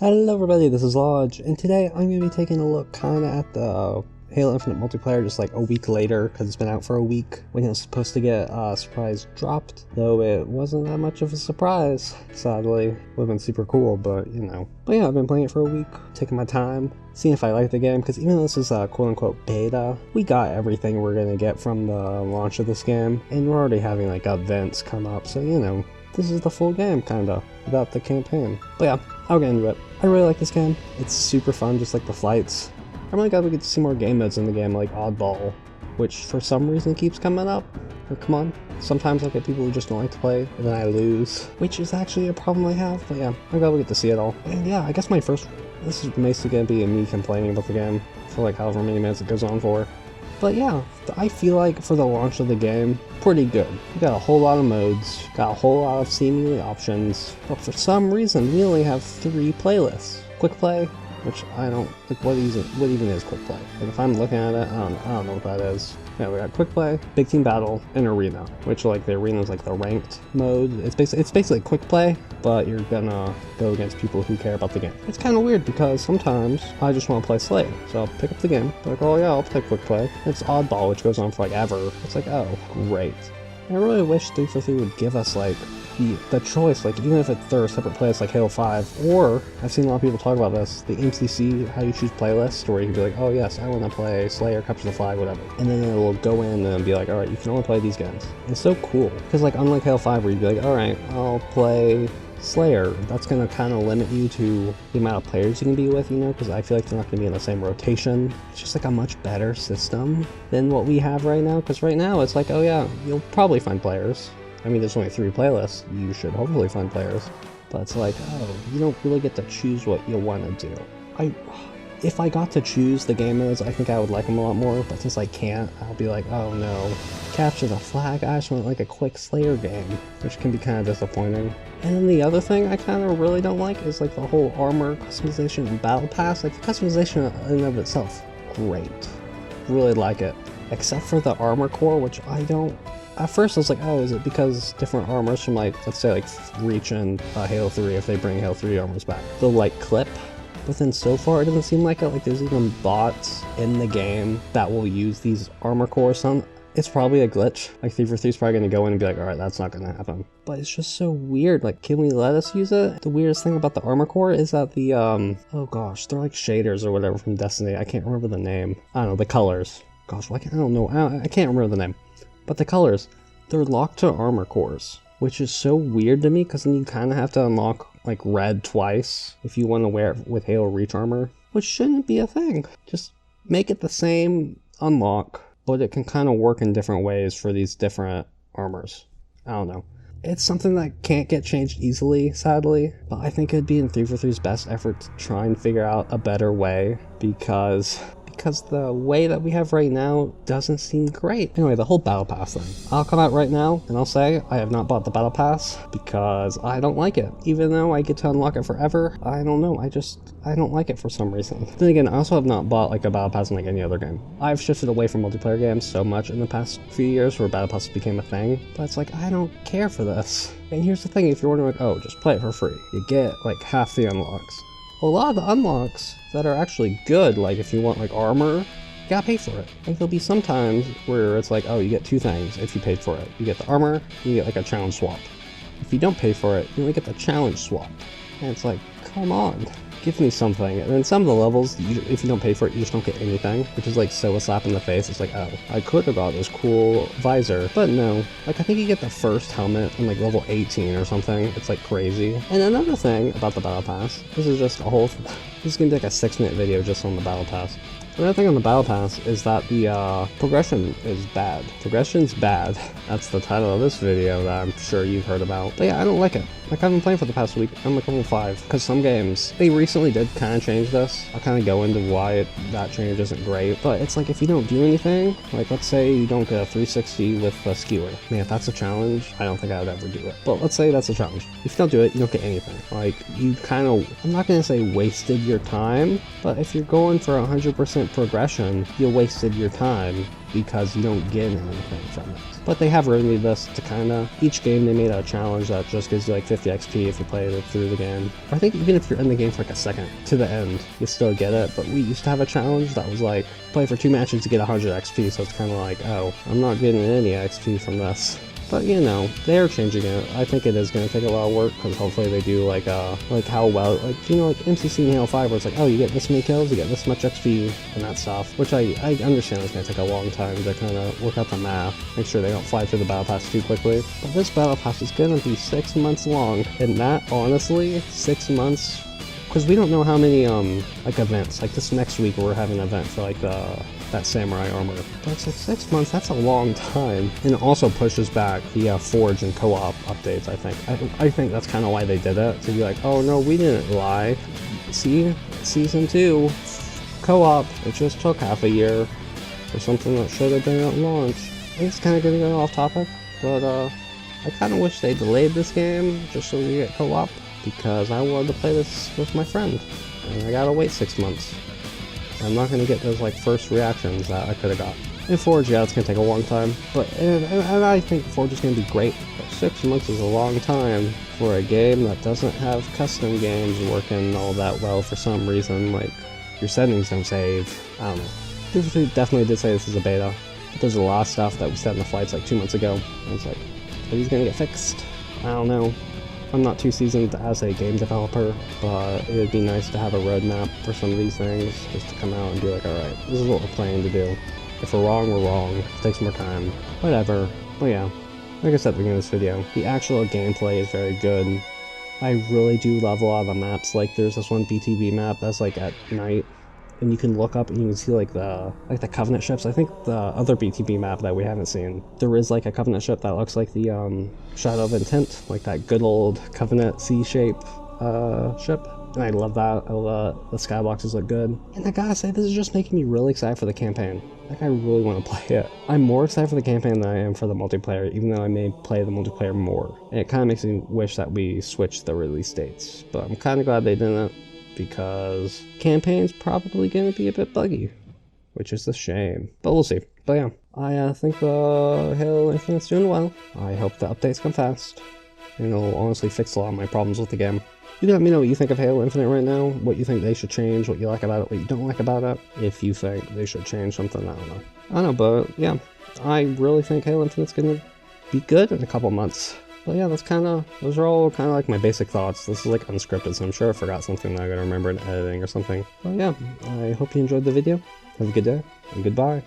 Hello everybody, this is Llodg, and today I'm going to be taking a look kinda at the Halo Infinite multiplayer just like a week later, because it's been out for a week when it was supposed to get surprise dropped, though it wasn't that much of a surprise, sadly. Would have been super cool, but you know. But yeah, I've been playing it for a week, taking my time, seeing if I like the game, because even though this is a quote-unquote beta, we got everything we're going to get from the launch of this game, and we're already having like events come up, so you know, this is the full game, kinda, without the campaign. But yeah, I'll get into it. I really like this game. It's super fun, just like the flights. I'm really glad we get to see more game modes in the game, like Oddball, which for some reason keeps coming up. Or, come on. Sometimes I get people who just don't like to play, and then I lose, which is actually a problem I have, but yeah, I'm glad we get to see it all. And yeah, I guess this is basically going to be me complaining about the game for like however many minutes it goes on for. But yeah, I feel like for the launch of the game, pretty good. We got a whole lot of modes, got a whole lot of seemingly options, but for some reason we only have 3 playlists. Quick play, which I don't like. What even is quick play? Like if I'm looking at it, I don't know what that is. Yeah, we got quick play, big team battle, and arena, which like the arena is like the ranked mode. It's basically quick play, but you're gonna go against people who care about the game. It's kind of weird because sometimes I just want to play Slayer, so I'll pick up the game, like, oh yeah, I'll play quick play. It's Oddball, which goes on for like ever. It's like, oh great. I really wish 343 would give us like the choice, like even if they're a separate playlist like Halo 5, or I've seen a lot of people talk about this, the MCC, how you choose playlists, where you can be like, oh yes, I want to play Slayer, Capture the Flag, whatever, and then it will go in and be like, alright, you can only play these games. It's so cool, because like unlike Halo 5 where you'd be like, alright, I'll play Slayer, that's going to kind of limit you to the amount of players you can be with, you know, because I feel like they're not going to be in the same rotation. It's just like a much better system than what we have right now, because right now it's like, oh yeah, you'll probably find players. I mean, there's only 3 playlists, you should hopefully find players, but it's like, oh, you don't really get to choose what you want to do. If I got to choose the game modes, I think I would like them a lot more, but since I can't, I'll be like, oh no, Capture the Flag, I just want like a quick Slayer game, which can be kind of disappointing. And then the other thing I kind of really don't like is like the whole armor customization and battle pass. Like the customization in and of itself, great, really like it, except for the armor core, which I don't. At first I was like, oh, is it because different armors from like, let's say like Reach and Halo 3, if they bring Halo 3 armors back, they'll like clip. But then so far it doesn't seem like it. Like there's even bots in the game that will use these armor cores. It's probably a glitch. Like 343 is probably going to go in and be like, alright, that's not going to happen. But it's just so weird. Like, can we let us use it? The weirdest thing about the armor core is that the, oh gosh, they're like shaders or whatever from Destiny. I can't remember the name. I don't know, the colors. Gosh, I don't know. I can't remember the name. But the colors, they're locked to armor cores, which is so weird to me, because then you kind of have to unlock like red twice if you want to wear it with Halo Reach armor, which shouldn't be a thing. Just make it the same unlock, but it can kind of work in different ways for these different armors. I don't know. It's something that can't get changed easily, sadly, but I think it'd be in 343's best effort to try and figure out a better way, because the way that we have right now doesn't seem great. Anyway, the whole Battle Pass thing. I'll come out right now and I'll say I have not bought the Battle Pass because I don't like it. Even though I get to unlock it forever, I don't know, I don't like it for some reason. Then again, I also have not bought like a Battle Pass in like any other game. I've shifted away from multiplayer games so much in the past few years where Battle Pass became a thing, but it's like, I don't care for this. And here's the thing, if you're wondering like, oh, just play it for free, you get like half the unlocks. A lot of the unlocks that are actually good, like if you want like armor, you gotta pay for it. Like there'll be some times where it's like, oh, you get 2 things if you paid for it. You get the armor, you get like a challenge swap. If you don't pay for it, you only get the challenge swap. And it's like, come on, give me something. And then some of the levels, if you don't pay for it, you just don't get anything, which is like so a slap in the face. It's like, oh, I could have got this cool visor, but no. Like I think you get the first helmet in like level 18 or something. It's like crazy. And another thing about the Battle Pass, this is gonna be like a 6-minute video just on the Battle Pass. Another thing on the Battle Pass is that the progression is bad. Progression's bad. That's the title of this video that I'm sure you've heard about. But yeah, I don't like it. Like I've been playing for the past week, I'm like level 5, because some games, they recently did kind of change this. I'll kind of go into why that change isn't great, but it's like if you don't do anything, like let's say you don't get a 360 with a skewer. Man, if that's a challenge, I don't think I would ever do it. But let's say that's a challenge. If you don't do it, you don't get anything. Like you kind of, I'm not going to say wasted your time, but if you're going for 100% progression, you wasted your time because you don't get anything from it. But they have remedied this to kinda, each game they made a challenge that just gives you like 50 XP if you play it through the game. I think even if you're in the game for like a second to the end, you still get it, but we used to have a challenge that was like, play for 2 matches to get 100 XP, so it's kinda like, oh, I'm not getting any XP from this. But you know, they're changing it. I think it is going to take a lot of work, because hopefully they do like how well, like, you know, like MCC and Halo 5 where it's like, oh, you get this many kills, you get this much XP and that stuff, which I understand it's going to take a long time to kind of work out the math, make sure they don't fly through the battle pass too quickly. But this battle pass is going to be 6 months long, and that, honestly, 6 months, because we don't know how many like events, like this next week we're having an event for like that samurai armor. But it's like 6 months, that's a long time. And it also pushes back the Forge and co-op updates, I think. I think that's kind of why they did it, to be like, oh no, we didn't lie. See, Season 2, co-op, it just took half a year for something that should have been at launch. It's kind of getting off topic, but I kind of wish they delayed this game just so we could get co-op, because I wanted to play this with my friend, and I gotta wait 6 months. I'm not gonna get those like first reactions that I could have got. In Forge, yeah, it's gonna take a long time, but and I think Forge is gonna be great. But 6 months is a long time for a game that doesn't have custom games working all that well for some reason. Like, your settings don't save. I don't know. They definitely did say this is a beta, but there's a lot of stuff that we said in the flights like 2 months ago. And it's like, are these gonna get fixed? I don't know. I'm not too seasoned as a game developer, but it would be nice to have a roadmap for some of these things, just to come out and be like, alright, this is what we're planning to do. If we're wrong, we're wrong. If it takes more time, whatever. But yeah, like I said at the beginning of this video, the actual gameplay is very good. I really do love a lot of the maps. Like, there's this one BTV map that's like at night, and you can look up and you can see like the Covenant ships. I think the other BTB map that we haven't seen, there is like a Covenant ship that looks like the Shadow of Intent, like that good old Covenant C-shape ship. And I love that. I love the skyboxes look good. And I gotta say, this is just making me really excited for the campaign. Like, I really want to play it. I'm more excited for the campaign than I am for the multiplayer, even though I may play the multiplayer more. And it kind of makes me wish that we switched the release dates. But I'm kind of glad they didn't, because campaign's probably going to be a bit buggy, which is a shame, but we'll see. But yeah, I think the Halo Infinite's doing well. I hope the updates come fast, and it'll honestly fix a lot of my problems with the game. You can let me know what you think of Halo Infinite right now, what you think they should change, what you like about it, what you don't like about it. If you think they should change something, I don't know, but yeah, I really think Halo Infinite's going to be good in a couple months. But yeah, those are all kind of like my basic thoughts. This is like unscripted, so I'm sure I forgot something that I'm going to remember in editing or something. But yeah, I hope you enjoyed the video. Have a good day, and goodbye.